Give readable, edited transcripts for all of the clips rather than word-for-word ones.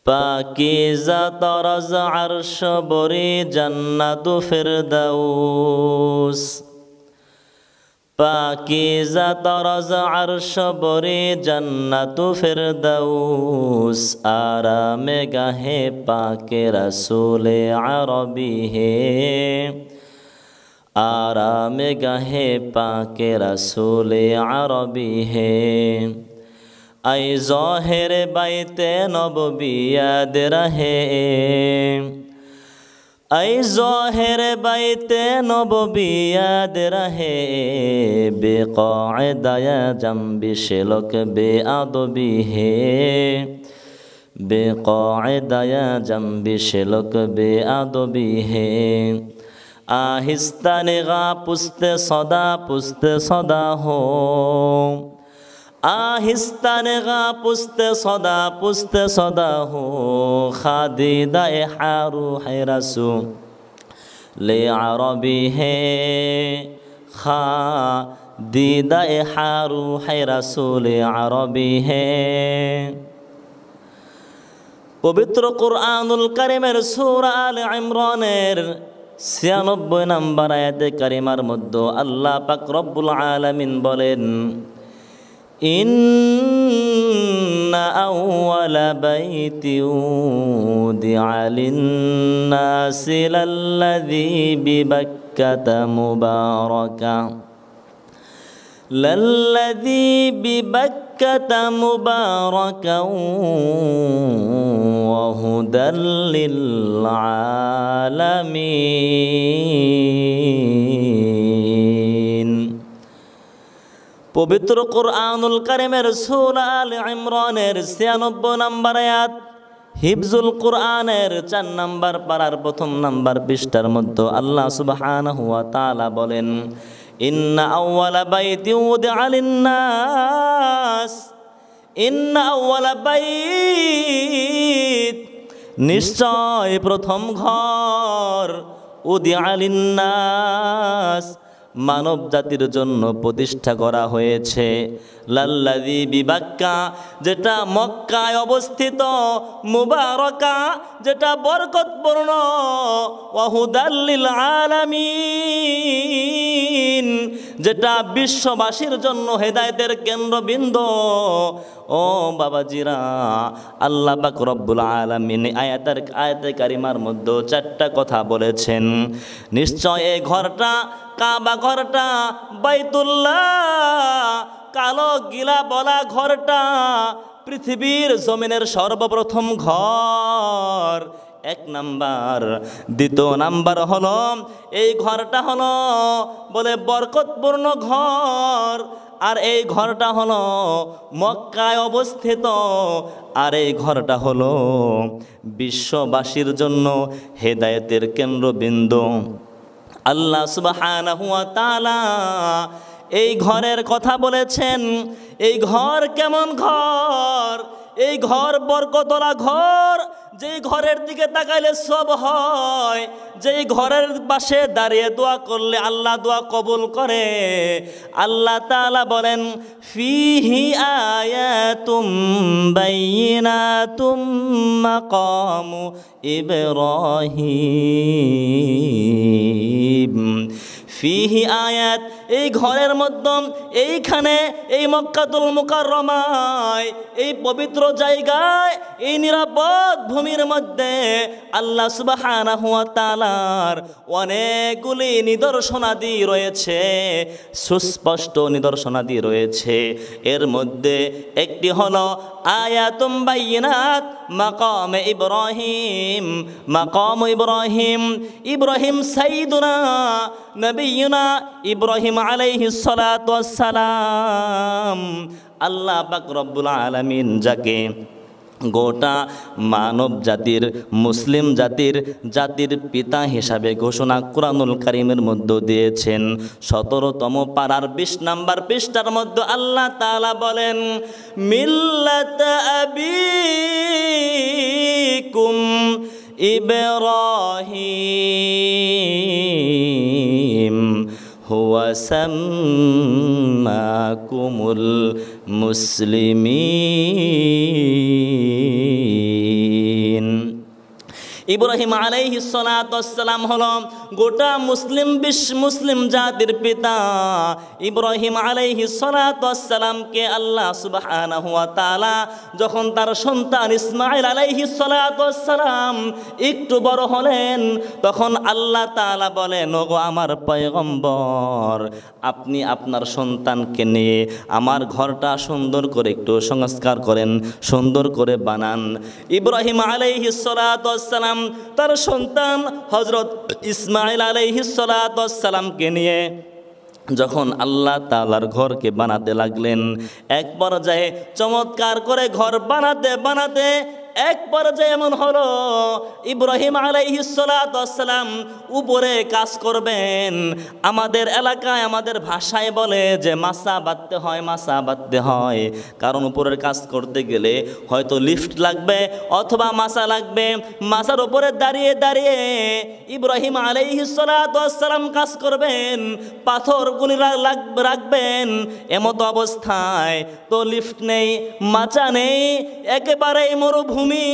পাকিজা তরজ আরশ বরি জান্নাতু ফিরদাউস। পাকিজা তরজ আরশ বরি জান্নাতু ফিরদাউস। আরামে গাহে পাকে রসুলে আরবি হে। आराम गाहे पाके रसूले अरबी है। आई ज़ाहिर बैते नबवी याद रहे। आई ज़ाहिर बैते नबवी याद रहे। बेक़ाइदा जंबी शिलक बेअदबी है। बेक़ाइदा जंबी शिलक बेअदबी है। आहिस्ता निगाह पुस्ते सदा हो। आहिस्ता निगाह पुस्ते सदा हो। खादिदा हारू है रसूल ले अरबी है। खादिदा हारू है रसूल अरबी है। पवित्र कुरआनुल करीमेर सूरा आल इमरानेर 96 নম্বর আয়াতে কারিমার মধ্যে আল্লাহ পাক রব্বুল আলামিন বলেন, ইন্না আউওয়ালা বাইতিন উদিআ লিন-নাসি লাল্লাযী বিবাক্কাতা মুবারাকা। للذي ببكة مباركا وهدى للعالمين। পবিত্র কুরআনুল কারীমের সূরা আল ইমরানের 96 নম্বর আয়াত, হিফজুল কুরআনের 4 নম্বর পারার 1 নম্বর পৃষ্ঠার মধ্যে আল্লাহ সুবহানাহু ওয়া তাআলা বলেন, ইন্না আউওয়ালা বাইতিন উদিআ লিন-নাস। ইন্না আউওয়ালা বাইত, নিশ্চয় প্রথম ঘর, উদিআ লিন-নাস, মানব জাতির জন্য প্রতিষ্ঠা করা হয়েছে। লাল্লাযী বিবাক্কা, যেটা মক্কায় অবস্থিত, মুবারাকা, যেটা বরকতপূর্ণ, ওয়া হুদাল লিল আলামিন, যেটা বিশ্ববাসীর জন্য হেদায়েতের কেন্দ্রবিন্দু। ও বাবাজিরা, আল্লাহ পাক রব্বুল আলামিন আয়াতে কারিমার মধ্যে 4টা কথা বলেছেন। নিশ্চয় এই ঘরটা, কাবা ঘরটা, বাইতুল্লাহ, কালো গিলা বলা ঘরটা পৃথিবীর জমিনের সর্বপ্রথম ঘর, 1 নাম্বার। 2 নাম্বার হলো এই ঘরটা হলো বলে বরকতপূর্ণ ঘর, আর এই ঘরটা হলো মক্কায় অবস্থিত, আর এই ঘরটা হলো বিশ্ববাসীর জন্য হেদায়েতের কেন্দ্রবিন্দু। আল্লাহ সুবহানাহু ওয়া তাআলা এই ঘরের কথা বলেছেন। এই ঘর কেমন ঘর? এই ঘর বরকতওয়ালা ঘর, যেই ঘরের দিকে তাকাইলে সব হয়, যেই ঘরের পাশে দাঁড়িয়ে দোয়া করলে আল্লাহ দোয়া কবুল করে। আল্লাহ তাআলা বলেন, ফিহি আয়াতুম বাইয়িনাতুম মাকামু ইব্রাহিম। ফিহি আয়াত, এই ঘরের মধ্যে, এইখানে, এই মক্কাতুল মুকাররমায়, এই পবিত্র জায়গায়, এই নিরাপদ ভূমির মধ্যে আল্লাহ সুবহানাহু ওয়া তাআলার অনেকগুলি নিদর্শনাদি রয়েছে, সুস্পষ্ট নিদর্শনাদি রয়েছে। এর মধ্যে একটি হলো আয়াতুম বাইয়িনাত মাকামে ইব্রাহিম। মাকাম ইব্রাহিম, ইব্রাহিম সাইয়্যিদুনা নবিয়ুনা ইব্রাহিম আলাইহিস সালাতু ওয়াস সালাম। আল্লাহ পাক রব্বুল আলামিন যাকে গোটা মানব জাতির, মুসলিম জাতির পিতা হিসাবে ঘোষণা কুরআনুল কারীমের মধ্যে দিয়েছেন। 17তম পারার 20 নম্বর পৃষ্ঠার মধ্যে আল্লাহ তাআলা বলেন, মিল্লাত আবিকুম ইব্রাহিম হুয়া সাম্মাকুমুল মুসলিমিন। ইব্রাহিম আলাইহিস সালাতু ওয়াস সালাম হলো গোটা মুসলিম জাতির পিতা। ইব্রাহিম আলাইহিস সালাতু ওয়াস সালামকে আল্লাহ সুবহানাহু ওয়া তাআলা যখন তার সন্তান ইসমাঈল আলাইহিস সালাতু ওয়াস সালাম একটু বড় হলেন, তখন আল্লাহ তাআলা বলেন, ওগো আমার পয়গম্বর, আপনি আপনার সন্তানকে নিয়ে আমার ঘরটা সুন্দর করে একটু সংস্কার করেন, সুন্দর করে বানান। ইব্রাহিম আলাইহিস সালাতু ওয়াস সালাম তার সন্তান হযরত ইসমাঈল আলাইহিস সালাতু ওয়াস সালামকে নিয়ে যখন আল্লাহ তাআলার ঘরকে বানাতে লাগলেন, এক পর্যায়ে চমৎকার করে ঘর বানাতে বানাতে এক পর্যায়ে এমন হলো ইব্রাহিম আলাইহিস সালাতু ওয়াস সালাম উপরে কাজ করবেন। আমাদের এলাকায় আমাদের ভাষায় বলে যে মাসা বাঁধতে হয়, কারণ উপরের কাজ করতে গেলে হয়তো লিফট লাগবে অথবা মাসা লাগবে। মাসার উপরে দাঁড়িয়ে দাঁড়িয়ে ইব্রাহিম আলাইহিস সালাতু ওয়াস সালাম কাজ করবেন, পাথরগুলি রাখবেন। এমত অবস্থায় তো লিফট নেই, মাচা নেই, একেবারেই মরুভূমি,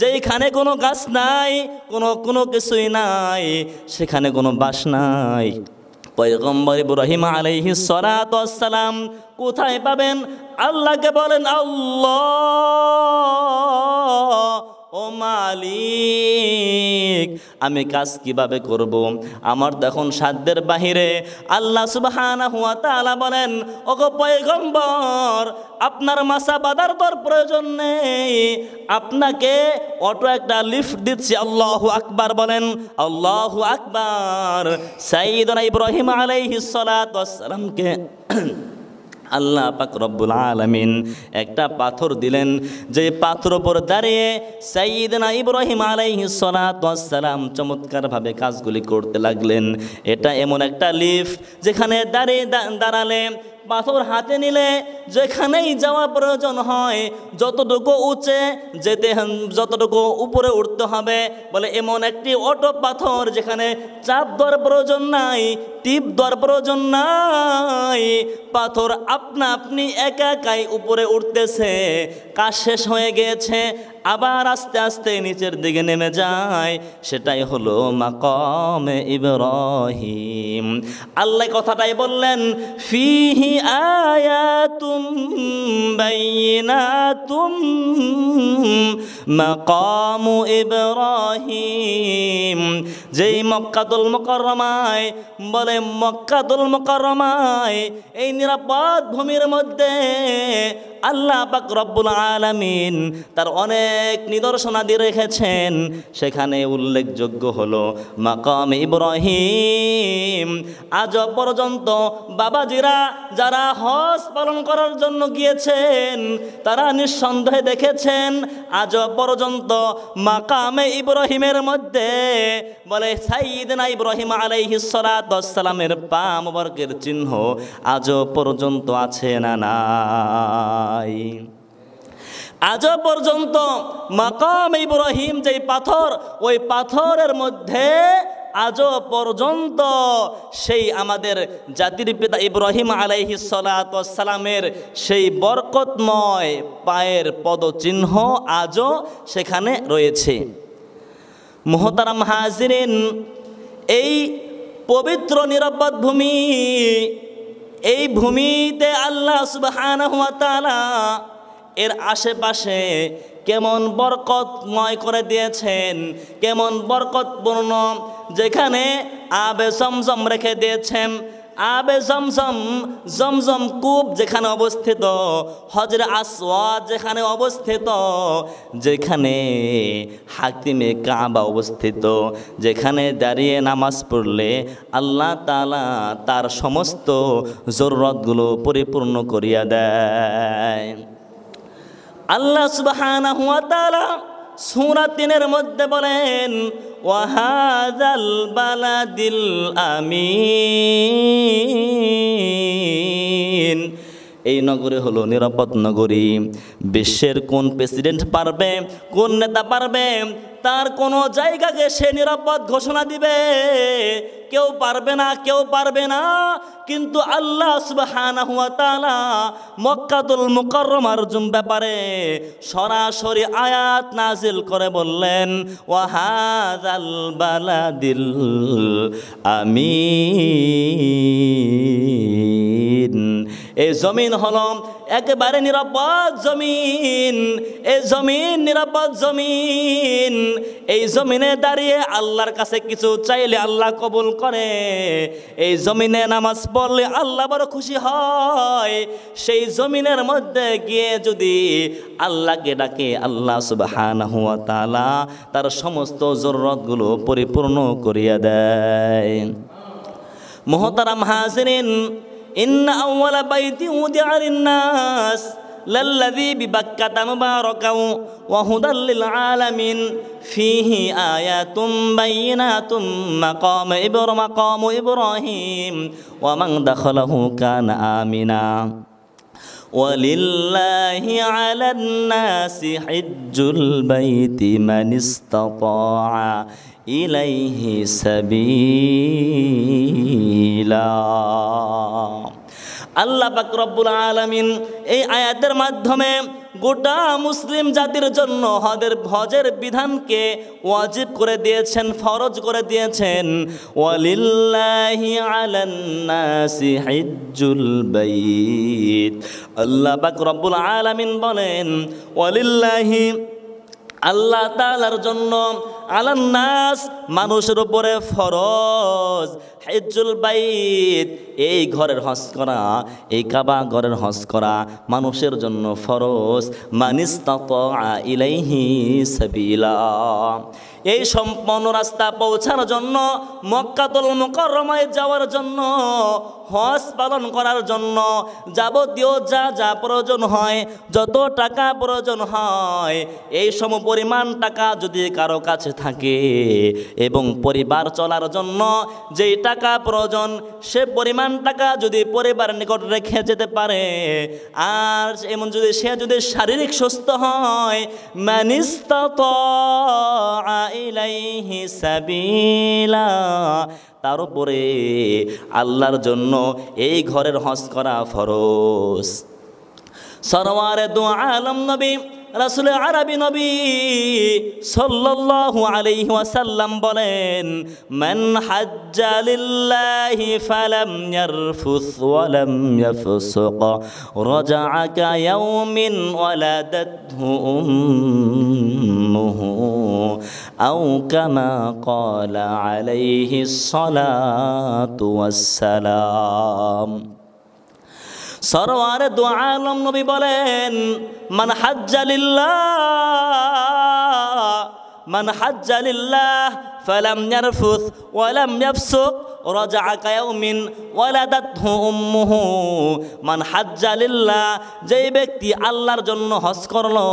যেখানে কোনো গাছ নাই, কোনো কিছুই নাই, সেখানে কোনো বাস নাই। পয়গম্বর ইব্রাহিম আলাইহিস সালাতু ওয়াস সালাম কোথায় পাবেন? আল্লাহকে বলেন, আল্লাহ ও মালিক, আমি কাজ কিভাবে করব? আমার তখন সাধ্যের বাহিরে। আল্লাহ সুবহানাহু ওয়া তাআলা বলেন, ওগো পয়গম্বর, আপনার মাসা বাঁধার তোর প্রয়োজন নেই, আপনাকে অটো একটা লিফট দিচ্ছি। আল্লাহু আকবার বলেন, আল্লাহু আকবার। সাইয়্যিদুনা ইব্রাহিম আলাইহিস সালাতু ওয়াস সালামকে আল্লাহ পাক রব্বুল আলামিন একটা পাথর দিলেন, যে পাথর উপর দাঁড়িয়ে সাইয়্যিদনা ইব্রাহিম আলাইহিস সালাতু ওয়াস সালাম চমৎকারভাবে কাজগুলি করতে লাগলেন। এটা এমন একটা লিফট যেখানে দাঁড়ালে, পাথর হাতে নিলে যেখানেই যাওয়া প্রয়োজন হয়, যতটুকু উঁচে যেতে, যতটুকু উপরে উঠতে হবে, বলে এমন একটি অটো পাথর যেখানে চাপ দেওয়ার প্রয়োজন নাই, টিপ দেওয়ার প্রয়োজন নাই, পাথর আপনি একাই উপরে উঠতেছে। কাজ শেষ হয়ে গিয়েছে, আবার আস্তে আস্তে নিচের দিকে নেমে যায়। সেটাই হলো মাকামে ইব্রাহিম। আল্লাহ কথাটাই বললেন, ফিহি আয়াতুম বাইয়িনাতুম মাকামু ইব্রাহিম। যেই মক্কাতুল মুকাররমায়, বলে মক্কাতুল মুকাররমায়, এই নিরাপদ ভূমির মধ্যে আল্লাহ পাক রব্বুল আলামিন তার অনেক নিদর্শনাদি রেখেছেন। সেখানে উল্লেখযোগ্য হলো মাকাম ইব্রাহিম। আজ পর্যন্ত বাবাজিরা যারা হজ পালন করার জন্য গিয়েছেন, তারা নিঃসন্দেহে দেখেছেন আজ পর্যন্ত মাকামে ইব্রাহিমের মধ্যে, বলে সাইয়্যিদনা ইব্রাহিম আলাইহিস সালাতু ওয়াস সালামের পা মোবারকের চিহ্ন আজ পর্যন্ত আছে না নাই? আজও পর্যন্ত মাকাম ইব্রাহিম যেই পাথর, ওই পাথরের মধ্যে আজও পর্যন্ত সেই আমাদের জাতির পিতা ইব্রাহিম আলাইহিস সালাতু ওয়াস সালামের সেই বরকতময় পায়ের পদচিহ্ন আজও সেখানে রয়েছে। মুহতারাম হাজিরিন, এই পবিত্র নিরাপদ ভূমি, এই ভূমিতে আল্লাহ সুবহানাহু ওয়া তাআলা এর আশেপাশে কেমন বরকতময় করে দিয়েছেন, কেমন বরকতপূর্ণ, যেখানে আবে জমজম রেখে দিয়েছেন। আবে জমজম কূপ যেখানে অবস্থিত, হজরে আসওয়াদ যেখানে অবস্থিত, যেখানে হাতিমে কাবা অবস্থিত, যেখানে দাঁড়িয়ে নামাজ পড়লে আল্লাহ তাআলা তার সমস্ত জরুরতগুলো পরিপূর্ণ করিয়া দেয়। আল্লাহ সুবহানাহু ওয়া তাআলা সূরা ৩-এর মধ্যে বলেন, ওয়াহাযাল বালাদিল আমিন। এই নগরী হলো নিরাপদ নগরী। বিশ্বের কোন প্রেসিডেন্ট পারবে, কোন নেতা পারবে তার কোনো জায়গাকে সে নিরাপদ ঘোষণা দিবে, কেউ পারবে না, কেউ পারবে না। কিন্তু আল্লাহ সুবহানাহু ওয়া তাআলা মক্কাতুল মুকাররমার ব্যাপারে সরাসরি আয়াত নাজিল করে বললেন, ওয়া হাযাল বালাদিল আমিন, এই জমিন হলো একেবারে নিরাপদ জমিন, এই জমিন নিরাপদ জমিন। এই জমিনে দাঁড়িয়ে আল্লাহর কাছে কিছু চাইলে আল্লাহ কবুল করে, এই জমিনে নামাজ পড়লে আল্লাহ বড় খুশি হয়। সেই জমিনের মধ্যে গিয়ে যদি আল্লাহকে ডাকে, আল্লাহ সুবহানাহু ওয়া তাআলা তার সমস্ত জরুরতগুলো পরিপূর্ণ করিয়া দেয়। মুহতারাম হাজিরিন, ইন্না আউওয়ালা বাইতি উদিআ লিন-নাস লাল্লাযী বিবাক্কাতা মুবারাকাও ওয়া হুদাল লিল আলামিন ফীহি আয়াতুম বাইয়িনাতুম মাকামু ইব্রাহিম ওয়া মান দাখালাহু কানা আমিনা ওয়ালিল্লাহি আলান নাসি হিজ্জুল বাইতি মান ইসতাতাআ ইলাইহি সাবিলা। আল্লাহ পাক রব্বুল আলামিন এই আয়াতের মাধ্যমে গোটা মুসলিম জাতির জন্য হজের বিধানকে ওয়াজিব করে দিয়েছেন, ফরজ করে দিয়েছেন। ওয়ালিল্লাহি আলান নাসি হিজ্জুল বাইত, আল্লাহ পাক রব্বুল আলামিন বলেন ওয়ালিল্লাহি, আল্লাহ তাআলার জন্য, আলান নাস মানুষের উপরে ফরজ, হিজ্জুল বাইত এই ঘরের হজ করা, এই কাবা ঘরের হজ করা মানুষের জন্য ফরজ। মান ইসতাতাআ ইলাইহি সাবিলা, এই সম্পূর্ণ রাস্তা পৌঁছার জন্য, মক্কাতুল মুকাররমায় যাওয়ার জন্য, হজ পালন করার জন্য যাবতীয় যা যা প্রয়োজন হয়, যত টাকা প্রয়োজন হয়, এই সমপরিমাণ টাকা যদি কারো কাছে থাকে এবং পরিবার চলার জন্য যেই টাকা প্রয়োজন সে পরিমাণ টাকা যদি পরিবারের নিকট রেখে যেতে পারে, আর এমন যদি সে যদি শারীরিক সুস্থ হয়, মান ইসতাতাআ ইলাইহি সাবিলা, তার উপরে আল্লাহর জন্য এই ঘরের হজ করা ফরজ। সরওয়ারে দু আলম নবী রাসূল আরবি নবী সাল্লাল্লাহু আলাইহি ওয়াসাল্লাম বলেন, মান হাজ্জা লিল্লাহি ফালাম ইয়ারফুস ওয়া লাম ইয়াফসুক রাজা'a কা ইয়াউমিন ওয়ালাদাতহু উম্মুহু আও কামা ক্বালা আলাইহিস সালাতু ওয়াসসালাম। সরওয়ারে দু আলম নবী বলেন, মান হাজ্জা লিল্লাহ ফালাম ইয়ারফুস ওয়া লাম ইয়াফসুক রাজা'a কা ইয়াউমিন ওয়ালাদাতহু উম্মুহু। মান হাজ্জা লিল্লাহ, যেই ব্যক্তি আল্লাহর জন্য হজ করলো,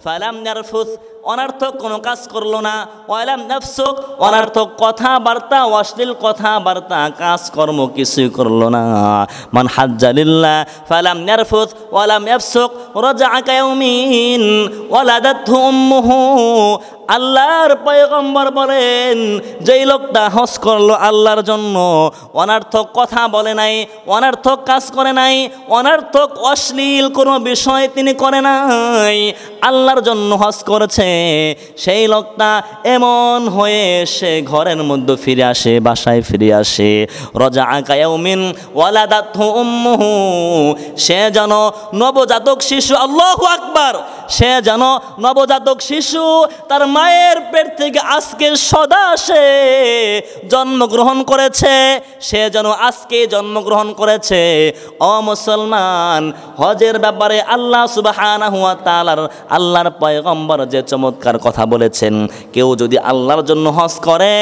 ফালাম ইয়ারফুস অনার্থক কোনো কাজ করলো না, ওয়ালাম ইয়াফসুক অনার্থক কথাবার্তা, অশ্লীল কথাবার্তা কাজকর্ম কিছুই করলো না। মান হাজ্জা লিল্লাহ ফালাম ইয়ারফুস ওয়ালাম ইয়াফসুক রাজা'a কা ইয়াউমিন ওয়ালাদাতহু উম্মুহু। আল্লাহর পয়গম্বর বলেন, যেই লোকটা হজ করলো আল্লাহর জন্য, অনার্থক কথা বলে নাই, অনার্থক কাজ করে নাই, অনার্থক অশ্লীল কোনো বিষয় তিনি করে নাই, আল্লাহর জন্য হজ করেছে, সেই লোকটা এমন হয়ে সে ঘরের মধ্যে ফিরে আসে, বাসায় ফিরে আসে। রাজা'a কা ইয়াউমিন ওয়ালাদাতহু উম্মুহু, সে যেন নবজাতক শিশু, আল্লাহু আকবার, সে যেন নবজাতক শিশু তার মায়ের পেট থেকে আজকে সদা সে জন্মগ্রহণ করেছে, সে যেন আজকে জন্মগ্রহণ করেছে। ও মুসলমান, হজের ব্যাপারে আল্লাহ সুবহানাহু ওয়া তাআলার, আল্লাহর পয়গম্বর যে চমৎকার কথা বলেছেন, কেউ যদি আল্লাহর জন্য হজ করে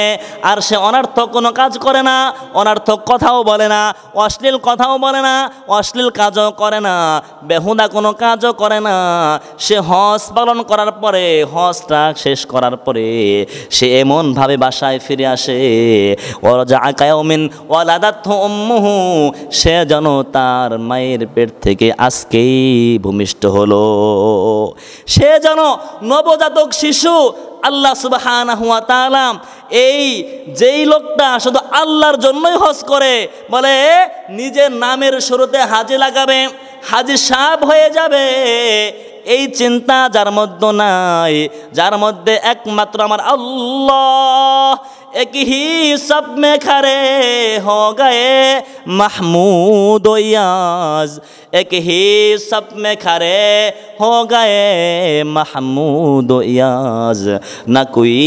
আর সে অনার্থক কোনো কাজ করে না, অনার্থক কথাও বলে না, অশ্লীল কথাও বলে না, অশ্লীল কাজও করে না, বেহুদা কোনো কাজও করে না, সে হজ পালন করার পরে, হজটা শেষ করার পরে সে এমনভাবে বাসায় ফিরে আসে, রাজা'a কা ইয়াউমিন ওয়ালাদাতহু উম্মুহু, সে যেন তার মায়ের পেট থেকে আজকেই ভূমিষ্ঠ হলো, সে যেন নবজাতক শিশু আল্লাহ সুবহানাহু ওয়া তাআলা এই যেই লোকটা শুধু আল্লাহর জন্যই হজ করে, বলে নিজের নামের শুরুতে হাজি লাগাবে, হাজি সাহেব হয়ে যাবে, এই চিন্তা যার মধ্যে নাই, যার মধ্যে একমাত্র আমার আল্লাহ एक ही सब में खड़े हो गए महमूद याज, एक ही सब में खड़े हो गए महमूद याज, ना कोई